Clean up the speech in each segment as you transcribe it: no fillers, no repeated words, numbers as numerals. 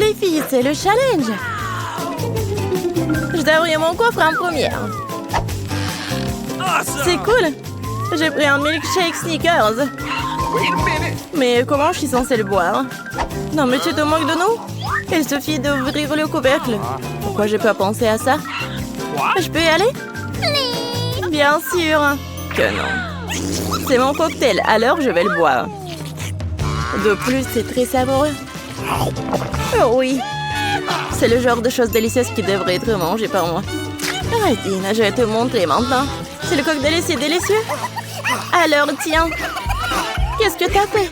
Les filles, c'est le challenge. Je dois ouvrir mon coffre en première. C'est cool. J'ai pris un milkshake Snickers. Mais comment je suis censée le boire? Non, mais tu te moques de nous? Il suffit d'ouvrir le couvercle. Pourquoi j'ai pas pensé à ça? Je peux y aller? Bien sûr que non. C'est mon cocktail, alors je vais le boire. De plus, c'est très savoureux. Oh oui. C'est le genre de choses délicieuses qui devrait être mangées par moi. Arrêtine, je vais te montrer maintenant. C'est le cocktail, c'est délicieux. Alors, tiens. Qu'est-ce que t'as fait?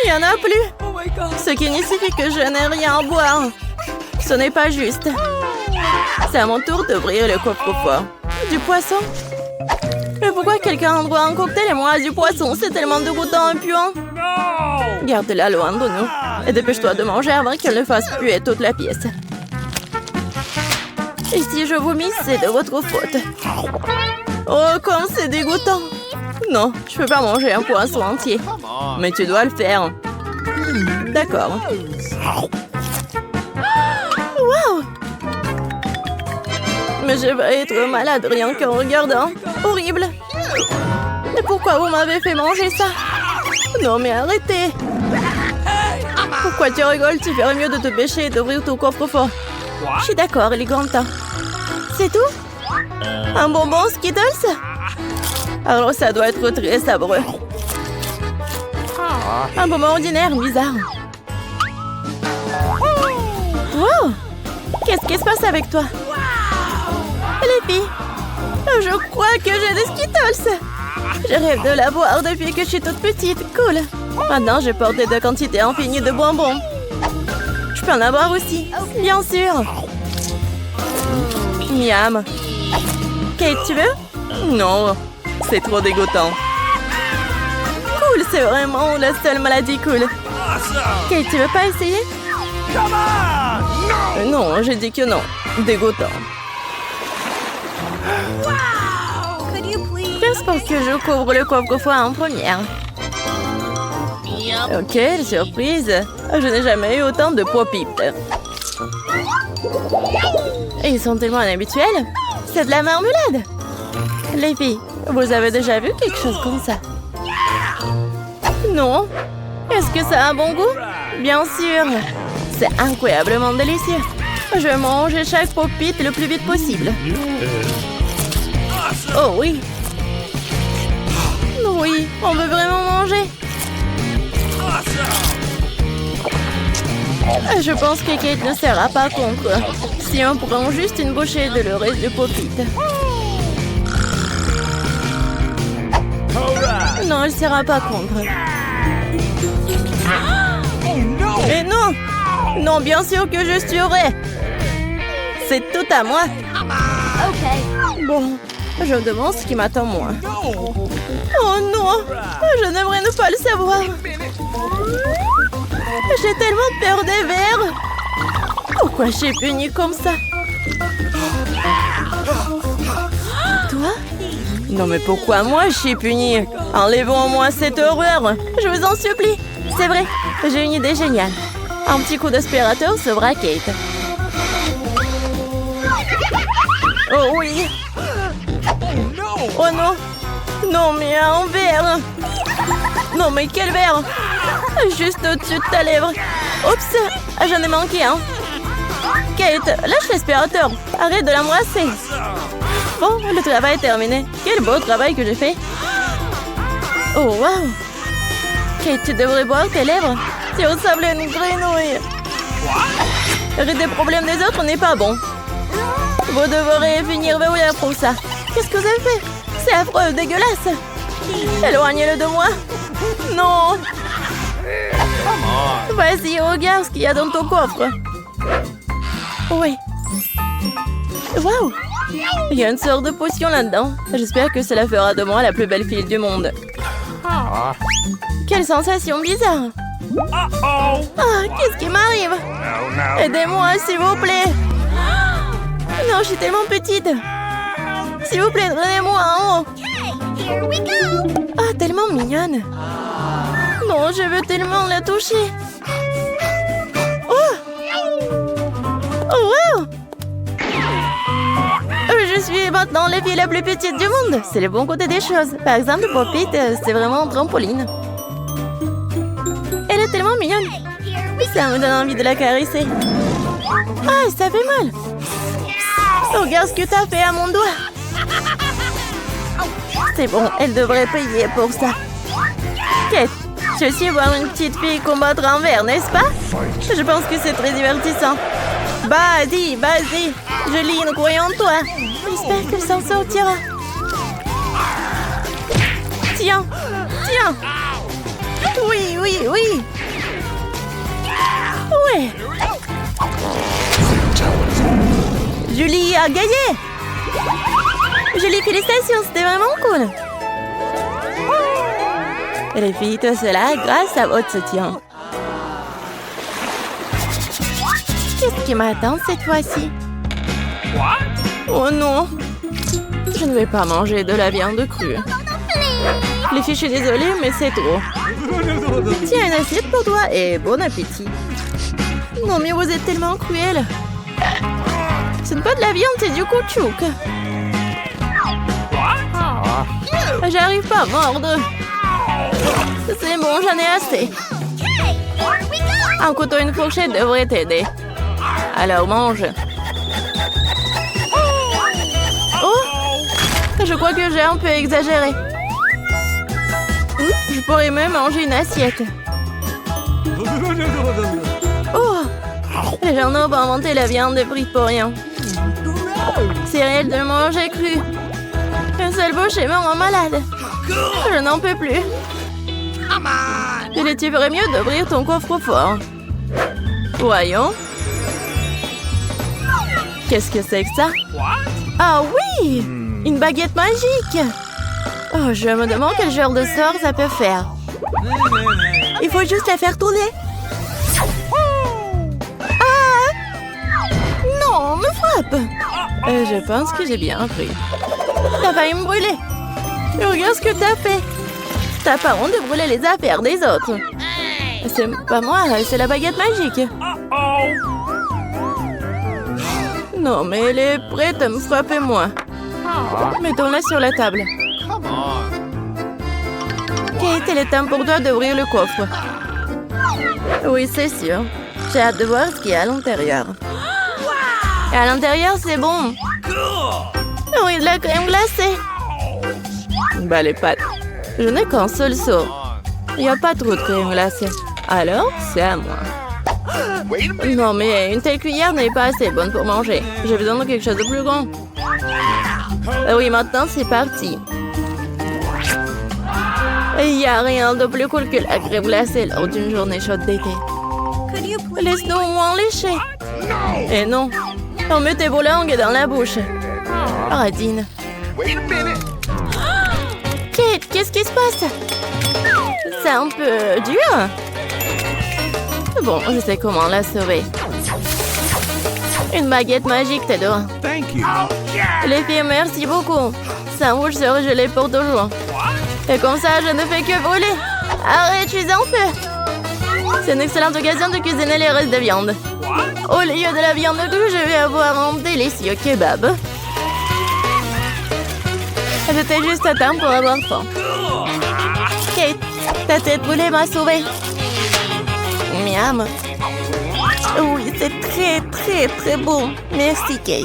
Il n'y en a plus. Ce qui signifie que je n'ai rien à boire. Ce n'est pas juste. C'est à mon tour d'ouvrir le coffre-fort. Du poisson? Mais pourquoi quelqu'un en boit un cocktail et moi du poisson? C'est tellement dégoûtant et puant. Garde-la loin de nous. Et dépêche-toi de manger avant qu'elle ne fasse puer toute la pièce. Et si je vomis, c'est de votre faute. Oh, comme c'est dégoûtant. Non, je peux pas manger un poisson entier. Mais tu dois le faire. D'accord. Wow! Mais je vais être malade rien qu'en regardant. Horrible. Mais pourquoi vous m'avez fait manger ça? Non, mais arrêtez. Pourquoi tu rigoles? Tu ferais mieux de te pêcher et d'ouvrir ton coffre-fort. Je suis d'accord, il est grand temps. C'est tout? Un bonbon Skittles? Alors ça doit être très sabreux. Un bonbon ordinaire, bizarre. Wow! Qu'est-ce qui se passe avec toi? Les filles, je crois que j'ai des Skittles. Je rêve de la boire depuis que je suis toute petite. Cool. Maintenant, je porte de quantités infinies de bonbons. Je peux en avoir aussi. Bien sûr. Miam. Kate, tu veux? Non, c'est trop dégoûtant. Cool, c'est vraiment la seule maladie cool. Kate, tu veux pas essayer? Non, j'ai dit que non. Dégoûtant. Pense pas que je couvre le coffre-fort en première. Ok, surprise. Je n'ai jamais eu autant de pop-it. Ils sont tellement inhabituels. C'est de la marmelade. Les filles, vous avez déjà vu quelque chose comme ça? Non. Est-ce que ça a un bon goût? Bien sûr. C'est incroyablement délicieux. Je vais manger chaque pop-it le plus vite possible. Oh oui. Oui, on veut vraiment manger. Je pense que Kate ne sera pas contre. Si on prend juste une bouchée de le reste de pop-it. Non, elle ne sera pas contre. Mais non! Non, bien sûr que je suivrai. C'est tout à moi. Bon, je me demande ce qui m'attend moi. Oh non! Je n'aimerais ne pas le savoir. J'ai tellement peur des vers. Pourquoi je suis punie comme ça? Toi? Non mais pourquoi moi je suis punie? Enlevons-moi cette horreur. Je vous en supplie. C'est vrai, j'ai une idée géniale. Un petit coup d'aspirateur sauvera Kate. Oh oui! Oh non! Non mais un verre! Non mais quel verre? Juste au-dessus de ta lèvre. Oups! J'en ai manqué un. Kate, lâche l'aspirateur. Arrête de l'embrasser. Bon, le travail est terminé. Quel beau travail que j'ai fait. Oh wow! Kate, tu devrais boire tes lèvres. Tu ressembles à une grenouille. Rire des problèmes des autres n'est pas bon. Vous devrez finir verrouillé pour ça. Qu'est-ce que vous avez fait? C'est affreux, dégueulasse. Éloignez-le de moi. Non. Vas-y, regarde ce qu'il y a dans ton coffre. Oui. Waouh. Il y a une sorte de potion là-dedans. J'espère que cela fera de moi la plus belle fille du monde. Quelle sensation bizarre. Ah, qu'est-ce qui m'arrive? Aidez-moi, s'il vous plaît. Non, je suis tellement petite. S'il vous plaît, donnez-moi en haut. Ah, tellement mignonne. Non, je veux tellement la toucher. Oh, Oh, wow! Je suis maintenant la fille la plus petite du monde. C'est le bon côté des choses. Par exemple, Pop-It, c'est vraiment un trampoline. Elle est tellement mignonne. Ça me donne envie de la caresser. Ah, ça fait mal. Regarde ce que t'as fait à mon doigt. C'est bon, elle devrait payer pour ça. Kate, tu veux aussi voir une petite fille combattre un verre, n'est-ce pas? Je pense que c'est très divertissant. Vas-y, vas-y. Julie, nous croyons en toi. J'espère qu'elle s'en sortira. Tiens, tiens. Oui, oui, oui. Ouais. Julie a gagné. Julie, félicitations, c'était vraiment cool. Les filles, tout cela grâce à votre soutien. Qu'est-ce qui m'attend cette fois-ci? Oh non! Je ne vais pas manger de la viande crue. Les filles, je suis désolée, mais c'est trop. Tiens, une assiette pour toi et bon appétit. Non, mais vous êtes tellement cruel. Ce n'est pas de la viande, c'est du caoutchouc. J'arrive pas à mordre. C'est bon, j'en ai assez. Un couteau et une fourchette devraient t'aider. Alors mange. Oh! Je crois que j'ai un peu exagéré. Je pourrais même manger une assiette. Oh! Les gens n'ont pas inventé la viande frite pour rien. C'est réel de manger cru. Un seul bouchée me rend malade. Je n'en peux plus. Tu ferais mieux d'ouvrir ton coffre-fort. Voyons. Qu'est-ce que c'est que ça? Ah oui! Une baguette magique! Oh, je me demande quel genre de sort ça peut faire. Il faut juste la faire tourner. Ah! Non, me frappe! Je pense que j'ai bien appris. T'as failli me brûler. Regarde ce que t'as fait. T'as pas honte de brûler les affaires des autres. C'est pas moi, c'est la baguette magique. Non, mais elle est prête à me frapper moi. Mettons-la sur la table. Kate, il est temps pour toi d'ouvrir le coffre. Oui, c'est sûr. J'ai hâte de voir ce qu'il y a à l'intérieur. Et à l'intérieur, c'est bon. Oui, de la crème glacée. Bah, les pâtes. Je n'ai qu'un seul seau. Il n'y a pas trop de crème glacée. Alors, c'est à moi. Non, mais une telle cuillère n'est pas assez bonne pour manger. J'ai besoin de quelque chose de plus grand. Oui, maintenant, c'est parti. Il n'y a rien de plus cool que la crème glacée lors d'une journée chaude d'été. Laisse-nous au moins lécher. Et non, on met tes vos langues dans la bouche. Radine. Kate, qu'est-ce qui se passe? C'est un peu dur. Bon, je sais comment la sauver. Une baguette magique t'aidera. Les filles, merci beaucoup. Ça rouge sera gelé pour toujours. Et comme ça, je ne fais que brûler. Arrête, je suis en feu. C'est une excellente occasion de cuisiner les restes de viande. Au lieu de la viande crue, je vais avoir un délicieux kebab. J'étais juste à temps pour avoir faim. Kate, ta tête brûlée m'a sauvée. Miam. Oui, c'est très, très, très bon. Merci, Kate.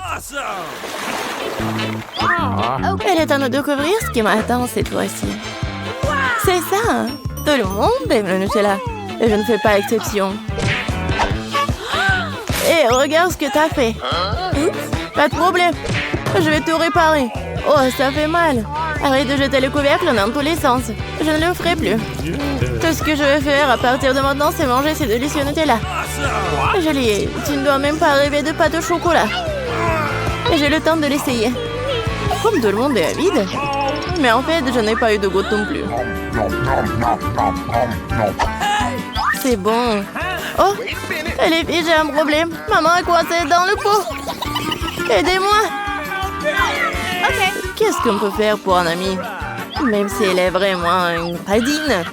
Elle est temps de découvrir ce qui m'attend cette fois-ci. C'est ça. Tout le monde aime le Nutella. Et je ne fais pas exception. Et regarde ce que t'as fait. Pas de problème. Je vais tout réparer. Oh, ça fait mal. Arrête de jeter le couvercle dans tous les sens. Je ne le ferai plus. Tout ce que je vais faire à partir de maintenant, c'est manger ces délicieux Nutella. Julie, tu ne dois même pas rêver de pâte au chocolat. Et j'ai le temps de l'essayer. Comme tout le monde est avide. Mais en fait, je n'ai pas eu de goutte non plus. C'est bon. Oh, les filles, j'ai un problème. Maman est coincée dans le pot. Aidez-moi. Qu'est-ce qu'on peut faire pour un ami? Même si elle est vraiment une radine.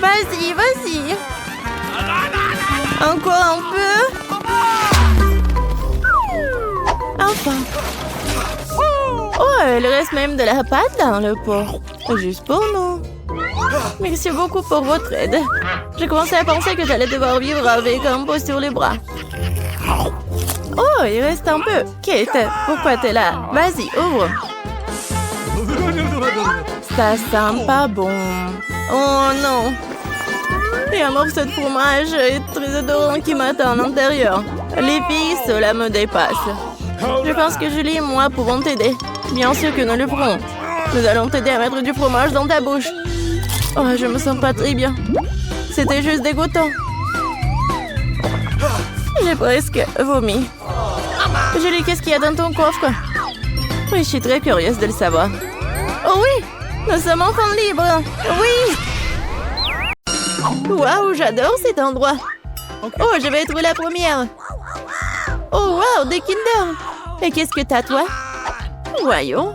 Vas-y, vas-y. Encore un peu. Oh, il reste même de la pâte dans le pot. Juste pour nous. Merci beaucoup pour votre aide. J'ai commencé à penser que j'allais devoir vivre avec un pot sur les bras. Oh, il reste un peu. Kate, pourquoi t'es là? Vas-y, ouvre. Ça sent pas bon. Oh non. Il y a un morceau de fromage très odorant qui m'attend à l'intérieur. Les filles, cela me dépasse. Je pense que Julie et moi pouvons t'aider. Bien sûr que nous le ferons. Nous allons t'aider à mettre du fromage dans ta bouche. Oh, je me sens pas très bien. C'était juste dégoûtant. J'ai presque vomi. Julie, qu'est-ce qu'il y a dans ton coffre? Oui, je suis très curieuse de le savoir. Oh oui, nous sommes enfants libres. Oui. Waouh, j'adore cet endroit. Oh, je vais être la première. Oh, waouh, des Kinder. Et qu'est-ce que t'as, toi? Voyons.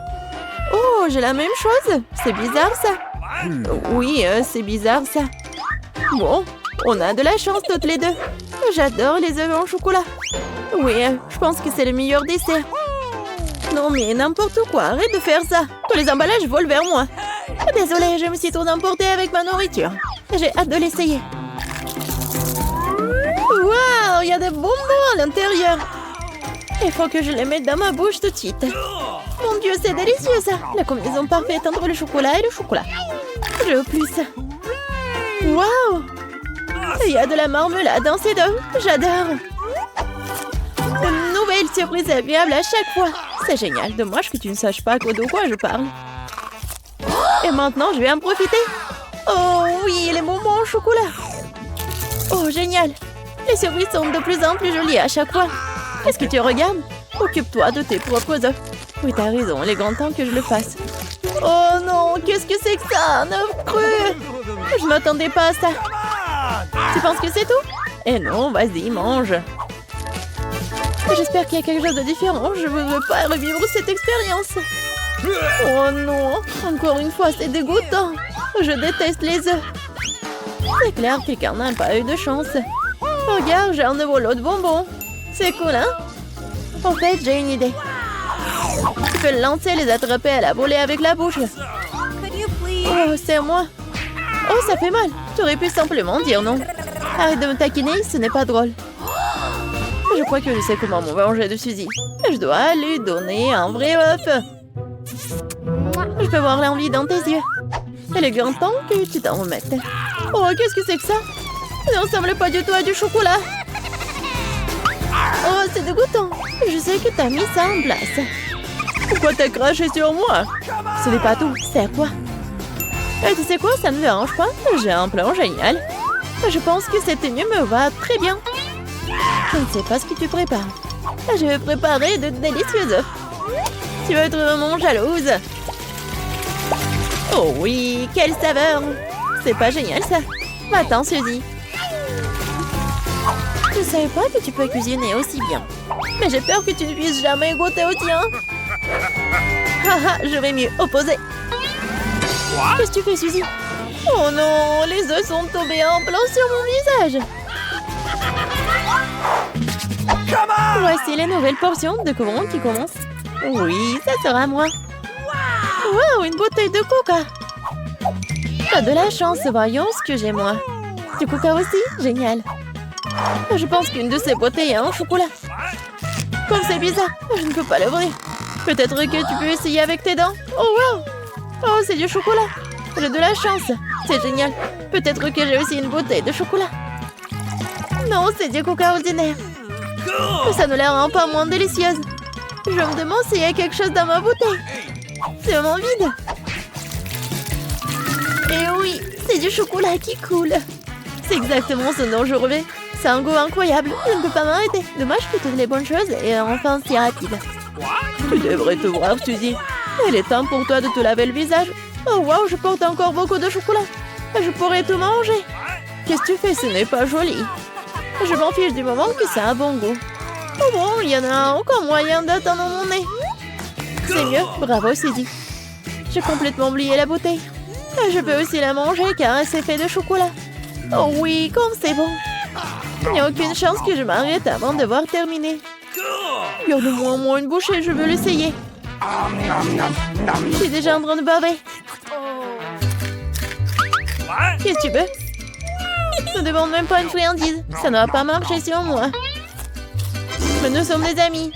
Oh, j'ai la même chose. C'est bizarre, ça. Oui, c'est bizarre, ça. Bon, on a de la chance toutes les deux. J'adore les œufs en chocolat. Oui, je pense que c'est le meilleur dessert. Non, mais n'importe quoi, arrête de faire ça. Tous les emballages volent vers moi. Désolée, je me suis trop emportée avec ma nourriture. J'ai hâte de l'essayer. Waouh, il y a des bonbons à l'intérieur. Il faut que je les mette dans ma bouche tout de suite. Mon Dieu, c'est délicieux ça. La combinaison parfaite entre le chocolat et le chocolat. Je veux plus. Waouh. Il y a de la marmelade dans ces deux. J'adore. Une nouvelle surprise agréable à chaque fois. C'est génial. Dommage que tu ne saches pas de quoi je parle. Et maintenant, je vais en profiter. Oh oui, les bonbons au chocolat. Oh, génial. Les surprises sont de plus en plus jolies à chaque fois. Qu'est-ce que tu regardes? Occupe-toi de tes propres œufs. Oui, t'as raison, il est grand temps que je le fasse. Oh non, qu'est-ce que c'est que ça? Un œuf cru. Je m'attendais pas à ça. Tu penses que c'est tout? Eh non, vas-y, mange. J'espère qu'il y a quelque chose de différent. Je ne veux pas revivre cette expérience. Oh non, encore une fois, c'est dégoûtant. Je déteste les œufs. C'est clair que quelqu'un n'a pas eu de chance. Regarde, j'ai un nouveau lot de bonbons. C'est cool, hein? En fait, j'ai une idée. Tu peux le lancer et les attraper à la volée avec la bouche. Oh, c'est moi. Oh, ça fait mal. Tu aurais pu simplement dire non. Arrête de me taquiner, ce n'est pas drôle. Je crois que je sais comment me venger de Suzy. Je dois lui donner un vrai œuf. Je peux voir l'envie dans tes yeux. Il est grand temps que tu t'en remettes. Oh, qu'est-ce que c'est que ça? Ça ne ressemble pas du tout à du chocolat. Oh, c'est dégoûtant. Je sais que t'as mis ça en place. Pourquoi t'as craché sur moi? Ce n'est pas tout. C'est à quoi? Et tu sais quoi? Ça ne me dérange pas. J'ai un plan génial. Je pense que cette tenue me va très bien. Je ne sais pas ce que tu prépares. Je vais préparer de délicieux œufs. Tu vas être vraiment jalouse. Oh oui, quelle saveur! C'est pas génial ça. Attends, Suzy. Je savais pas que tu peux cuisiner aussi bien. Mais j'ai peur que tu ne puisses jamais goûter au tien. Haha, je vais mieux opposer. Qu'est-ce que tu fais, Suzy? Oh non, les œufs sont tombés en plein sur mon visage. Voici les nouvelles portions de commande qui commencent. Oui, ça sera moi. Wow, une bouteille de coca. T'as de la chance, voyons ce que j'ai moi. Du coca aussi? Génial. Je pense qu'une de ces bouteilles a un chocolat. Comme c'est bizarre, je ne peux pas l'ouvrir. Peut-être que tu peux essayer avec tes dents. Oh wow. Oh, c'est du chocolat. J'ai de la chance. C'est génial. Peut-être que j'ai aussi une bouteille de chocolat. Non, c'est du coca ordinaire. Ça ne la rend pas moins délicieuse. Je me demande s'il y a quelque chose dans ma bouteille. C'est vraiment vide. Et oui, c'est du chocolat qui coule. C'est exactement ce dont je rêvais. C'est un goût incroyable. Je ne peux pas m'arrêter. Dommage que toutes les bonnes choses et enfin si rapide. Tu devrais te voir, Suzy. Il est temps pour toi de te laver le visage. Oh wow, je porte encore beaucoup de chocolat. Je pourrais tout manger. Qu'est-ce que tu fais? Ce n'est pas joli. Je m'en fiche du moment que ça a un bon goût. Oh bon, il y en a encore moyen d'attendre mon nez. C'est mieux, bravo Suzy. J'ai complètement oublié la bouteille. Je peux aussi la manger car c'est fait de chocolat. Oh oui, comme c'est bon. Il n'y a aucune chance que je m'arrête avant de voir terminer. Garde-moi au moins une bouchée, je veux l'essayer. Je suis déjà en train de baver. Qu'est-ce que tu veux? Ne demande même pas une friandise. Ça ne va pas marcher sur moi. Mais nous sommes des amis.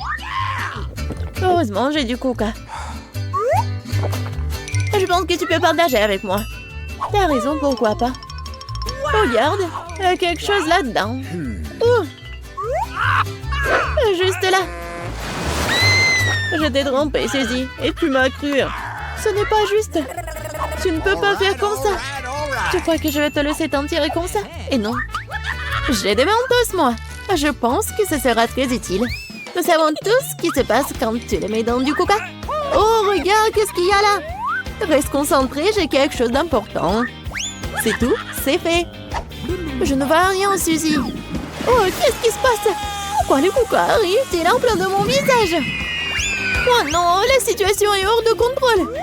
Heureusement, j'ai du coca. Je pense que tu peux partager avec moi. T'as raison, pourquoi pas? Regarde, il y a quelque chose là-dedans. Ouh. Juste là. Je t'ai trompé, Suzy, et tu m'as cru. Ce n'est pas juste. Tu ne peux pas faire comme ça. Tu crois que je vais te laisser t'en tirer comme ça? Et non. J'ai des mentos, moi. Je pense que ce sera très utile. Nous savons tous ce qui se passe quand tu les mets dans du coca. Oh, regarde, qu'est-ce qu'il y a là? Reste concentré, j'ai quelque chose d'important. C'est tout, c'est fait. Je ne vois rien, Suzy. Oh, qu'est-ce qui se passe? Pourquoi le coca arrive-t-il en plein de mon visage? Oh non, la situation est hors de contrôle.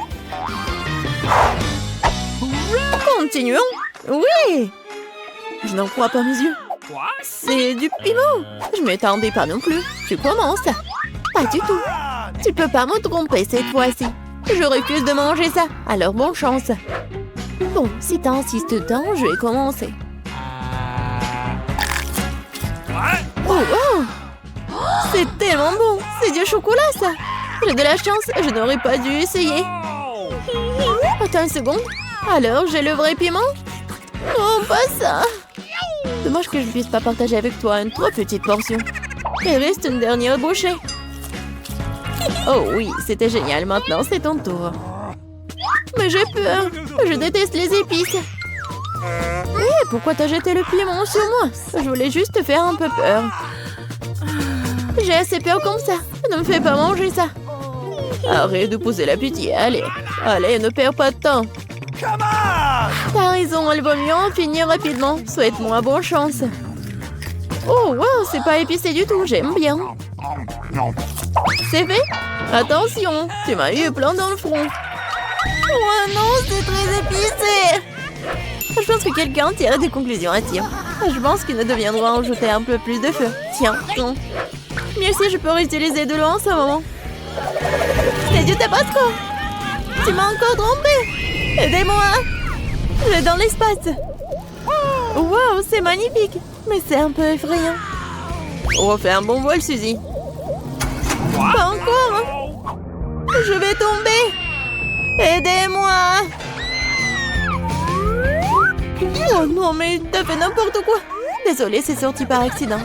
Continuons. Oui. Je n'en crois pas mes yeux. C'est du piment. Je ne m'attendais pas non plus. Tu commences. Pas du tout. Tu peux pas me tromper cette fois-ci. Je refuse de manger ça. Alors bonne chance. Bon, si t'insistes tant, je vais commencer. Oh, wow. C'est tellement bon. C'est du chocolat, ça. J'ai de la chance. Je n'aurais pas dû essayer. Attends une seconde. Alors, j'ai le vrai piment? Oh, pas ça. Dommage que je ne puisse pas partager avec toi une trop petite portion. Il reste une dernière bouchée. Oh oui, c'était génial. Maintenant, c'est ton tour. Mais j'ai peur. Je déteste les épices. Hé, pourquoi t'as jeté le piment sur moi? Je voulais juste te faire un peu peur. J'ai assez peur comme ça. Ne me fais pas manger ça. Arrête de pousser la pitié. Allez, allez, ne perds pas de temps. T'as raison, il vaut mieux en finir rapidement. Souhaite-moi bonne chance. Oh, wow, c'est pas épicé du tout. J'aime bien. C'est fait? Attention, tu m'as eu plein dans le front. Oh non, c'est très épicé. Je pense que quelqu'un tire des conclusions à tir. Je pense que nous deviendrons ajouter un peu plus de feu. Tiens, non. Mieux si je peux réutiliser de l'eau en ce moment. C'est du tabasco. Tu m'as encore trompé. Aidez-moi. Je vais dans l'espace. Wow, c'est magnifique. Mais c'est un peu effrayant. On refait un bon vol, Suzy. Pas encore. Je vais tomber. Aidez-moi. Oh non, mais t'as fait n'importe quoi. Désolée, c'est sorti par accident.